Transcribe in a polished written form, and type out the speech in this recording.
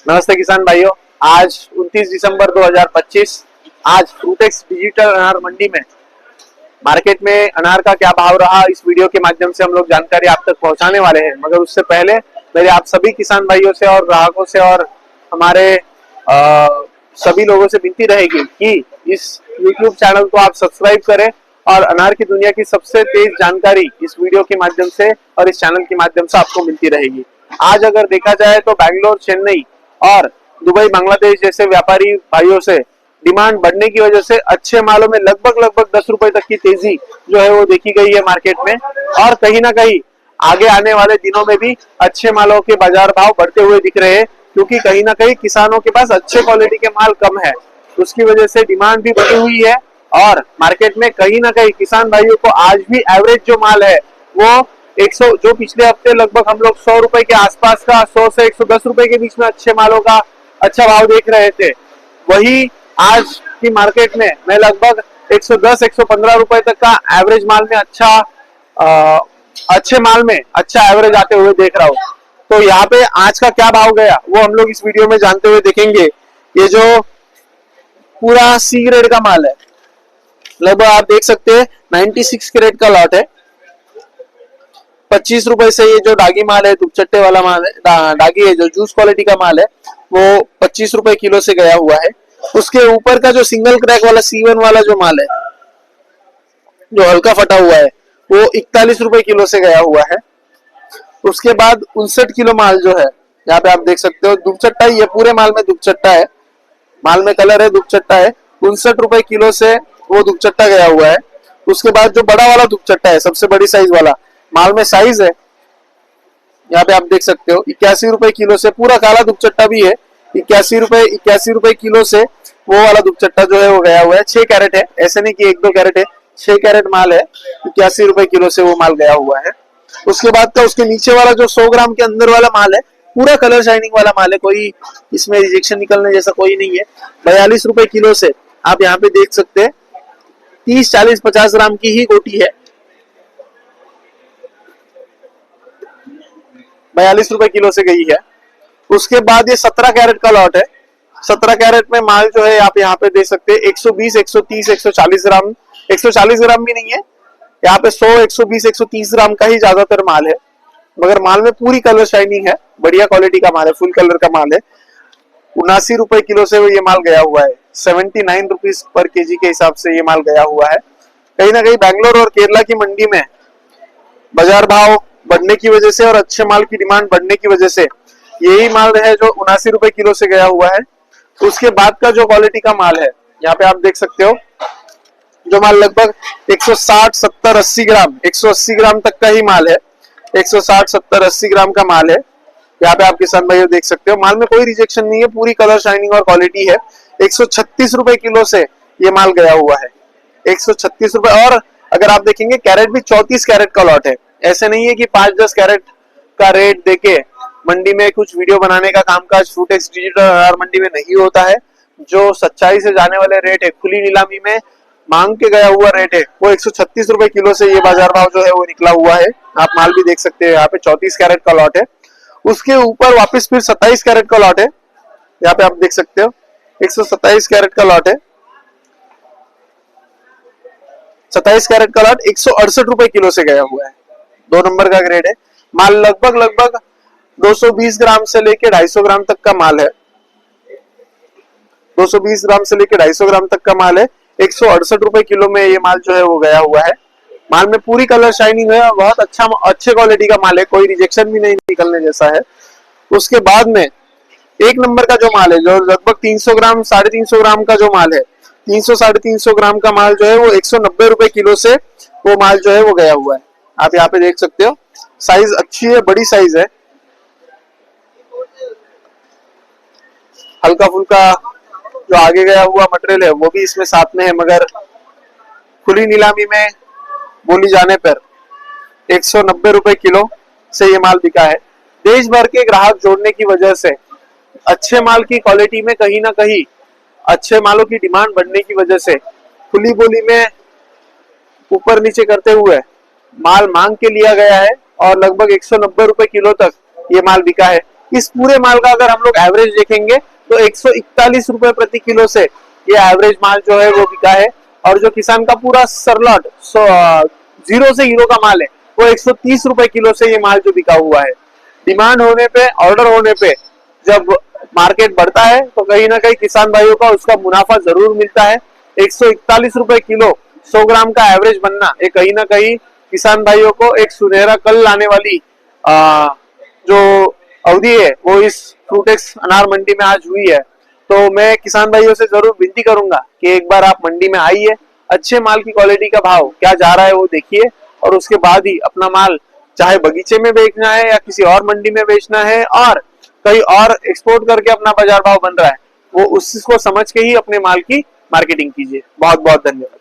नमस्ते किसान भाइयों। आज 29 दिसंबर 2025। आज फ्रूटेक्स डिजिटल अनार मंडी में मार्केट में अनार का क्या भाव रहा, इस वीडियो के माध्यम से हम लोग जानकारी आप तक पहुंचाने वाले हैं। मगर उससे पहले मेरे आप सभी किसान भाइयों से और ग्राहकों से और हमारे सभी लोगों से विनती रहेगी कि इस YouTube चैनल को आप सब्सक्राइब करें और अनार की दुनिया की सबसे तेज जानकारी इस वीडियो के माध्यम से और इस चैनल के माध्यम से आपको मिलती रहेगी। आज अगर देखा जाए तो बैंगलोर, चेन्नई और दुबई, बांग्लादेश जैसे व्यापारी भाइयों से डिमांड बढ़ने की वजह से अच्छे मालों में लगभग 10 रुपए तक की तेजी जो है वो देखी गई है मार्केट में। और कहीं ना कहीं आगे आने वाले दिनों में भी अच्छे मालों के बाजार भाव बढ़ते हुए दिख रहे हैं, क्योंकि कहीं ना कहीं किसानों के पास अच्छे क्वालिटी के माल कम है। उसकी वजह से डिमांड भी बढ़ी हुई है और मार्केट में कहीं ना कहीं किसान भाइयों को आज भी एवरेज जो माल है वो 100, जो पिछले हफ्ते लगभग हम लोग 100 रुपए के आसपास का, 100 से 110 रुपए के बीच में अच्छे मालों का अच्छा भाव देख रहे थे, वही आज की मार्केट में मैं लगभग 110, 115 रुपए तक का एवरेज माल में अच्छे माल में अच्छा एवरेज आते हुए देख रहा हूँ। तो यहाँ पे आज का क्या भाव गया वो हम लोग इस वीडियो में जानते हुए देखेंगे। ये जो पूरा सी ग्रेड का माल है, लगभग आप देख सकते हैं 96 कैरेट का लॉट है। 25 रुपए से ये जो डागी माल है, दुपचट्टे वाला माल है, डागी है जो जूस क्वालिटी का माल है, वो 25 रुपए किलो से गया हुआ है। उसके ऊपर का जो सिंगल क्रैक वाला C1 वाला जो माल है, जो हल्का फटा हुआ है, वो 41 रुपए किलो से गया हुआ है। उसके बाद 59 किलो माल जो है, यहाँ पे आप देख सकते हो दुपचट्टा, ये पूरे माल में दुपचट्टा है, माल में कलर है, दुपचट्टा है। 59 रुपए किलो से वो दुपचट्टा गया हुआ है। उसके बाद जो बड़ा वाला दुपचट्टा है, सबसे बड़ी साइज वाला माल में साइज है, यहाँ पे आप देख सकते हो 81 रुपए किलो से, पूरा काला दुपचट्टा भी है। 81 रुपए किलो से वो वाला दुपचट्टा जो है वो गया हुआ है। 6 कैरेट है, ऐसे नहीं कि 1-2 कैरेट है, 6 कैरेट माल है। 81 रुपए किलो से वो माल गया हुआ है। उसके बाद का उसके नीचे वाला जो 100 ग्राम के अंदर वाला माल है, पूरा कलर शाइनिंग वाला माल है, कोई इसमें रिजेक्शन निकलने जैसा कोई नहीं है। 42 रुपए किलो से आप यहाँ पे देख सकते हैं 30, 40, 50 ग्राम की ही गोटी है। 42 रुपए किलो से गई है। उसके बाद ये 17 कैरेट का लॉट है। 17 कैरेट में माल जो है आप यहाँ पे देख सकते हैं 120, 130, 140 ग्राम, 140 ग्राम भी नहीं है यहाँ पे, 100, 120, 130 ग्राम का ही ज्यादातर माल है। मगर माल में पूरी कलर शाइनिंग है, बढ़िया क्वालिटी का माल है, फुल कलर का माल है। 79 रुपए किलो से ये माल गया हुआ है। 79 रुपीज पर केजी के हिसाब से ये माल गया हुआ है। कहीं ना कहीं बैंगलोर और केरला की मंडी में बाजार भाव बढ़ने की वजह से और अच्छे माल की डिमांड बढ़ने की वजह से यही माल है जो 79 रुपए किलो से गया हुआ है। उसके बाद का जो क्वालिटी का माल है, यहाँ पे आप देख सकते हो जो माल लगभग 160, 70, 80 ग्राम, 180 ग्राम तक का ही माल है। 160, 70, 80 ग्राम का माल है। यहाँ पे आप किसान भाइयों देख सकते हो माल में कोई रिजेक्शन नहीं है, पूरी कलर शाइनिंग और क्वालिटी है। 136 रुपए किलो से ये माल गया हुआ है। 136 रुपए। और अगर आप देखेंगे कैरेट भी 34 कैरेट का लॉट है। ऐसे नहीं है कि 5-10 कैरेट का रेट देके मंडी में कुछ वीडियो बनाने का कामकाज फ्रूटेक्स डिजिटल अनार मंडी में नहीं होता है। जो सच्चाई से जाने वाले रेट है, खुली नीलामी में मांग के गया हुआ रेट है, वो 136 रुपए किलो से ये बाजार भाव जो है वो निकला हुआ है। आप माल भी देख सकते हैं, यहाँ पे 34 कैरेट का लॉट है। उसके ऊपर वापस फिर 27 कैरेट का लॉट है, यहाँ पे आप देख सकते हो 127 कैरेट का लॉट है। 27 कैरेट का लॉट 168 रुपए किलो से गया हुआ है। 2 नंबर का ग्रेड है। माल लगभग 220 ग्राम से लेके 250 ग्राम तक का माल है। 220 ग्राम से लेके 250 ग्राम तक का माल है। 168 रुपए किलो में ये माल जो है वो गया हुआ है। माल में पूरी कलर शाइनिंग है, बहुत अच्छे क्वालिटी का माल है, कोई रिजेक्शन भी नहीं निकलने जैसा है। उसके बाद में 1 नंबर का जो माल है, जो लगभग 300 ग्राम, 350 ग्राम का जो माल है, 300, 350 ग्राम का माल जो है वो 190 रुपए किलो से वो माल जो है वो गया हुआ है। आप यहाँ पे देख सकते हो साइज अच्छी है, बड़ी साइज है। हल्का फुल्का जो आगे गया हुआ मटेरियल है वो भी इसमें साथ में है, मगर खुली नीलामी में बोली जाने पर 190 रुपए किलो से ये माल बिका है। देश भर के ग्राहक जोड़ने की वजह से अच्छे माल की क्वालिटी में कहीं ना कहीं अच्छे मालों की डिमांड बढ़ने की वजह से खुली बोली में ऊपर नीचे करते हुए माल मांग के लिया गया है और लगभग 190 रुपए किलो तक ये माल बिका है। इस पूरे माल का अगर हम लोग एवरेज देखेंगे तो 141 रुपए प्रति किलो से ये एवरेज माल जो है वो बिका है। और जो किसान का पूरा सरलॉट 0 से हीरो का माल है वो 130 रुपए किलो से ये माल जो बिका हुआ है। डिमांड होने पे, ऑर्डर होने पे जब मार्केट बढ़ता है तो कहीं ना कहीं किसान भाइयों का उसका मुनाफा जरूर मिलता है। 141 रुपए किलो 100 ग्राम का एवरेज बनना ये कहीं ना कहीं किसान भाइयों को एक सुनहरा कल लाने वाली जो अवधि है वो इस फ्रूटेक्स अनार मंडी में आज हुई है। तो मैं किसान भाइयों से जरूर विनती करूंगा कि एक बार आप मंडी में आइए, अच्छे माल की क्वालिटी का भाव क्या जा रहा है वो देखिए और उसके बाद ही अपना माल चाहे बगीचे में बेचना है या किसी और मंडी में बेचना है और कहीं और एक्सपोर्ट करके अपना बाजार भाव बन रहा है वो उसको समझ के ही अपने माल की मार्केटिंग कीजिए। बहुत बहुत धन्यवाद।